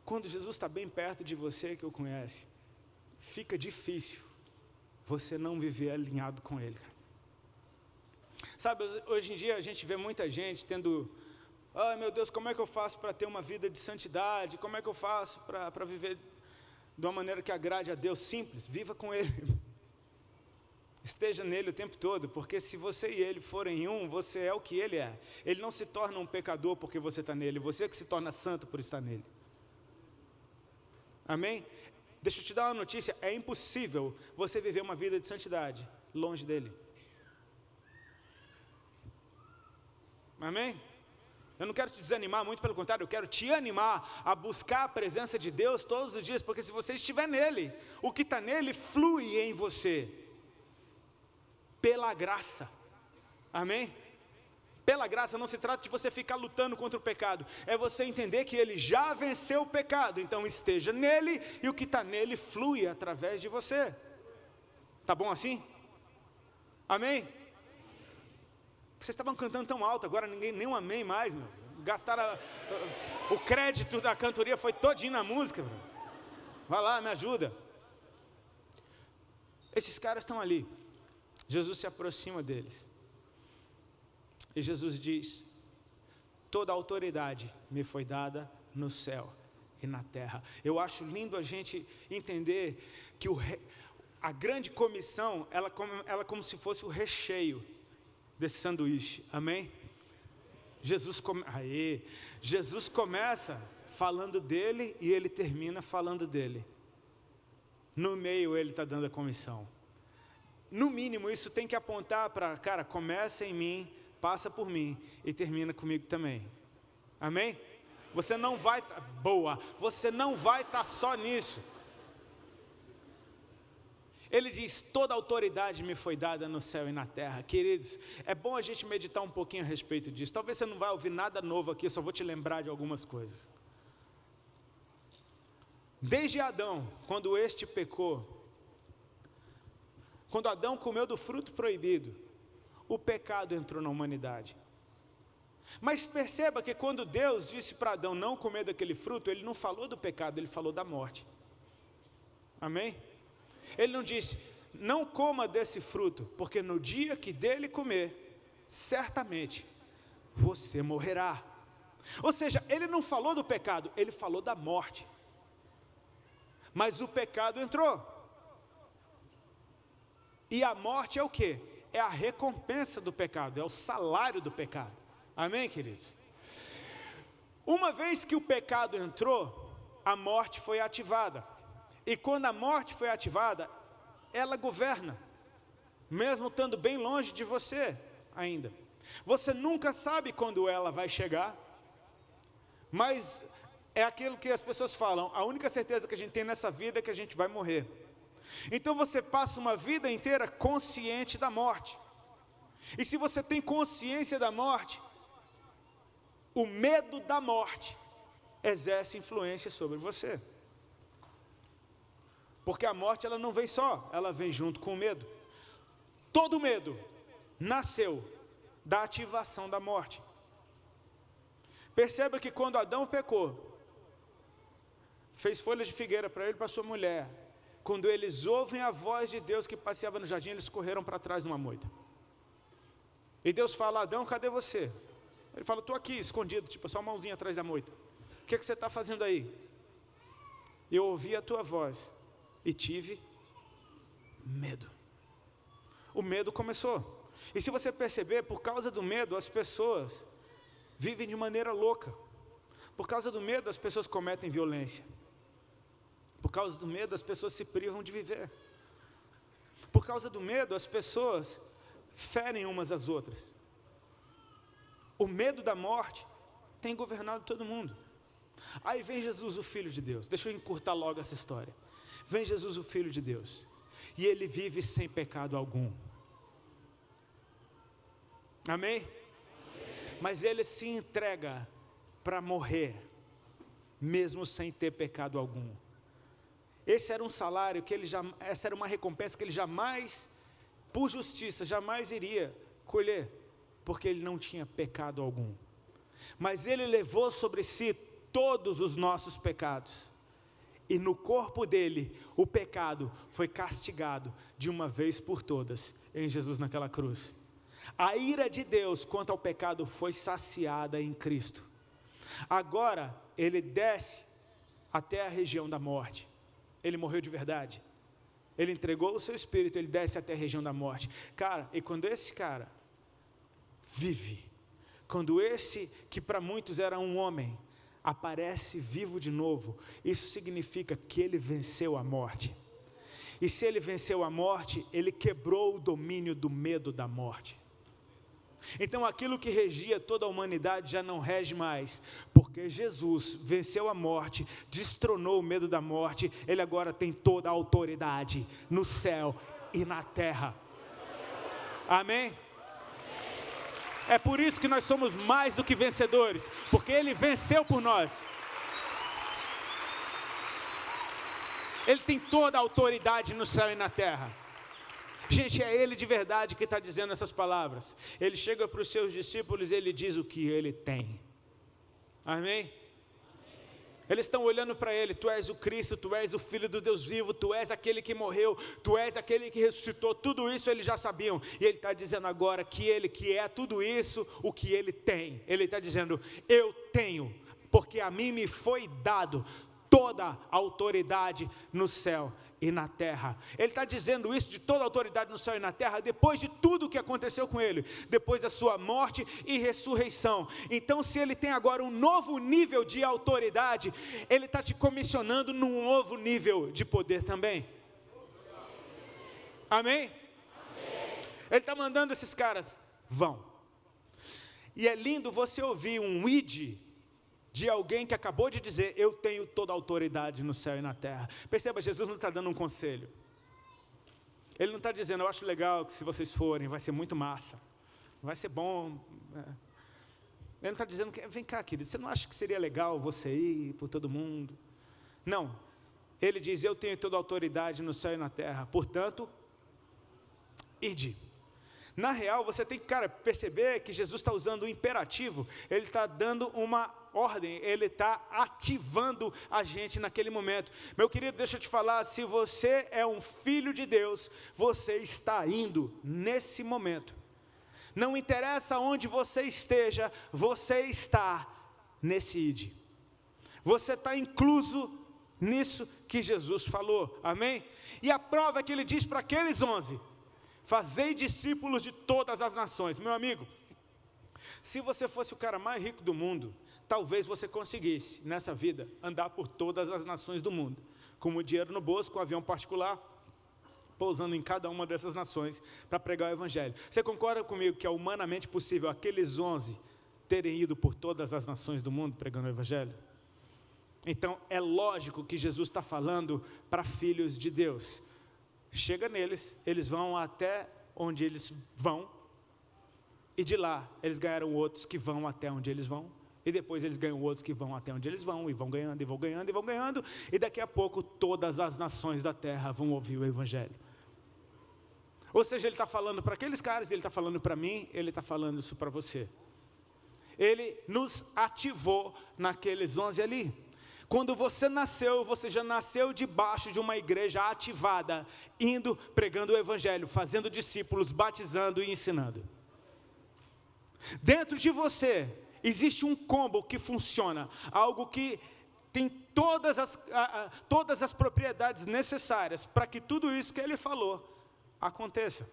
quando Jesus está bem perto de você, que o conhece, fica difícil você não viver alinhado com Ele. Sabe, hoje em dia a gente vê muita gente tendo, ai meu Deus, como é que eu faço para ter uma vida de santidade? Como é que eu faço para viver de uma maneira que agrade a Deus? Simples, viva com Ele. Esteja nele o tempo todo, porque se você e ele forem um, você é o que ele é. Ele não se torna um pecador porque você está nele, você que se torna santo por estar nele. Amém? Deixa eu te dar uma notícia, é impossível você viver uma vida de santidade longe dele. Amém? Eu não quero te desanimar, muito pelo contrário, eu quero te animar a buscar a presença de Deus todos os dias, porque se você estiver nele, o que está nele flui em você. Pela graça, amém? Pela graça não se trata de você ficar lutando contra o pecado, é você entender que ele já venceu o pecado, então esteja nele e o que está nele flui através de você. Tá bom assim? Amém? Vocês estavam cantando tão alto, agora ninguém nem um amém mais, meu. Gastaram o crédito da cantoria foi todinho na música, meu. Vai lá, me ajuda. Esses caras estão ali. Jesus se aproxima deles. E Jesus diz: toda a autoridade me foi dada no céu e na terra. Eu acho lindo a gente entender que a grande comissão, ela é como se fosse o recheio desse sanduíche. Amém? Jesus começa falando dele e ele termina falando dele. No meio ele está dando a comissão. No mínimo, isso tem que apontar para, cara, começa em mim, passa por mim e termina comigo também. Amém? Você não vai estar só nisso. Ele diz, toda autoridade me foi dada no céu e na terra. Queridos, é bom a gente meditar um pouquinho a respeito disso. Talvez você não vai ouvir nada novo aqui, eu só vou te lembrar de algumas coisas. Desde Adão, quando este pecou, quando Adão comeu do fruto proibido, o pecado entrou na humanidade. Mas perceba que quando Deus disse para Adão não comer daquele fruto, Ele não falou do pecado, Ele falou da morte. Amém? Ele não disse, não coma desse fruto, porque no dia que dele comer, certamente você morrerá. Ou seja, Ele não falou do pecado, Ele falou da morte. Mas o pecado entrou. E a morte é o quê? É a recompensa do pecado, é o salário do pecado. Amém, queridos? Uma vez que o pecado entrou, a morte foi ativada. E quando a morte foi ativada, ela governa, mesmo estando bem longe de você ainda. Você nunca sabe quando ela vai chegar, mas é aquilo que as pessoas falam, a única certeza que a gente tem nessa vida é que a gente vai morrer. Então você passa uma vida inteira consciente da morte. E se você tem consciência da morte, o medo da morte exerce influência sobre você. Porque a morte ela não vem só, ela vem junto com o medo. Todo medo nasceu da ativação da morte. Perceba que quando Adão pecou, fez folhas de figueira para ele e para sua mulher. Quando eles ouvem a voz de Deus que passeava no jardim, eles correram para trás numa moita. E Deus fala, Adão, cadê você? Ele fala, estou aqui, escondido, tipo, só uma mãozinha atrás da moita. O que você está fazendo aí? Eu ouvi a tua voz e tive medo. O medo começou. E se você perceber, por causa do medo, as pessoas vivem de maneira louca. Por causa do medo, as pessoas cometem violência. Por causa do medo, as pessoas se privam de viver. Por causa do medo, as pessoas ferem umas às outras. O medo da morte tem governado todo mundo. Aí vem Jesus, o Filho de Deus. Deixa eu encurtar logo essa história. Vem Jesus, o Filho de Deus. E Ele vive sem pecado algum. Amém? Amém. Mas Ele se entrega para morrer, mesmo sem ter pecado algum. Esse era um salário que essa era uma recompensa que ele jamais, por justiça, jamais iria colher, porque ele não tinha pecado algum. Mas ele levou sobre si todos os nossos pecados. E no corpo dele, o pecado foi castigado de uma vez por todas, em Jesus naquela cruz. A ira de Deus quanto ao pecado foi saciada em Cristo. Agora, ele desce até a região da morte. Ele morreu de verdade. Ele entregou o seu espírito, ele desce até a região da morte. Cara, e quando esse cara vive, quando esse que para muitos era um homem, aparece vivo de novo, isso significa que ele venceu a morte. E se ele venceu a morte, ele quebrou o domínio do medo da morte. Então aquilo que regia toda a humanidade já não rege mais, porque Jesus venceu a morte, destronou o medo da morte, ele agora tem toda a autoridade no céu e na terra. Amém? É por isso que nós somos mais do que vencedores, porque ele venceu por nós. Ele tem toda a autoridade no céu e na terra. Gente, é ele de verdade que está dizendo essas palavras. Ele chega para os seus discípulos e ele diz o que ele tem. Amém? Eles estão olhando para ele, tu és o Cristo, tu és o Filho do Deus vivo, tu és aquele que morreu, tu és aquele que ressuscitou, tudo isso eles já sabiam. E ele está dizendo agora que ele que é tudo isso, o que ele tem. Ele está dizendo, eu tenho, porque a mim me foi dado toda a autoridade no céu e na terra. Ele está dizendo isso de toda a autoridade no céu e na terra, depois de tudo o que aconteceu com ele, depois da sua morte e ressurreição. Então, se ele tem agora um novo nível de autoridade, ele está te comissionando num novo nível de poder também. Amém? Ele está mandando esses caras, vão. E é lindo você ouvir um id de alguém que acabou de dizer, eu tenho toda a autoridade no céu e na terra. Perceba, Jesus não está dando um conselho. Ele não está dizendo, eu acho legal que se vocês forem, vai ser muito massa, vai ser bom. Ele não está dizendo, vem cá querido, você não acha que seria legal você ir por todo mundo? Não, ele diz, eu tenho toda a autoridade no céu e na terra, portanto, ide. Na real, você tem que, perceber que Jesus está usando o imperativo, ele está dando uma ordem, ele está ativando a gente naquele momento. Meu querido, deixa eu te falar, se você é um filho de Deus, você está indo nesse momento. Não interessa onde você esteja, você está nesse id. Você está incluso nisso que Jesus falou, amém? E a prova é que ele diz para aqueles 11, fazei discípulos de todas as nações. Meu amigo, se você fosse o cara mais rico do mundo, talvez você conseguisse, nessa vida, andar por todas as nações do mundo, com o dinheiro no bolso, com um avião particular, pousando em cada uma dessas nações, para pregar o evangelho. Você concorda comigo que é humanamente possível aqueles 11 terem ido por todas as nações do mundo, pregando o evangelho? Então, é lógico que Jesus está falando para filhos de Deus. Chega neles, eles vão até onde eles vão, e de lá eles ganharam outros que vão até onde eles vão, e depois eles ganham outros que vão até onde eles vão, e vão ganhando, e vão ganhando, e vão ganhando, e daqui a pouco todas as nações da terra vão ouvir o evangelho. Ou seja, ele está falando para aqueles caras, ele está falando para mim, ele está falando isso para você. Ele nos ativou naqueles 11 ali. Quando você nasceu, você já nasceu debaixo de uma igreja ativada, indo, pregando o evangelho, fazendo discípulos, batizando e ensinando. Dentro de você, existe um combo que funciona, algo que tem todas as propriedades necessárias para que tudo isso que ele falou aconteça.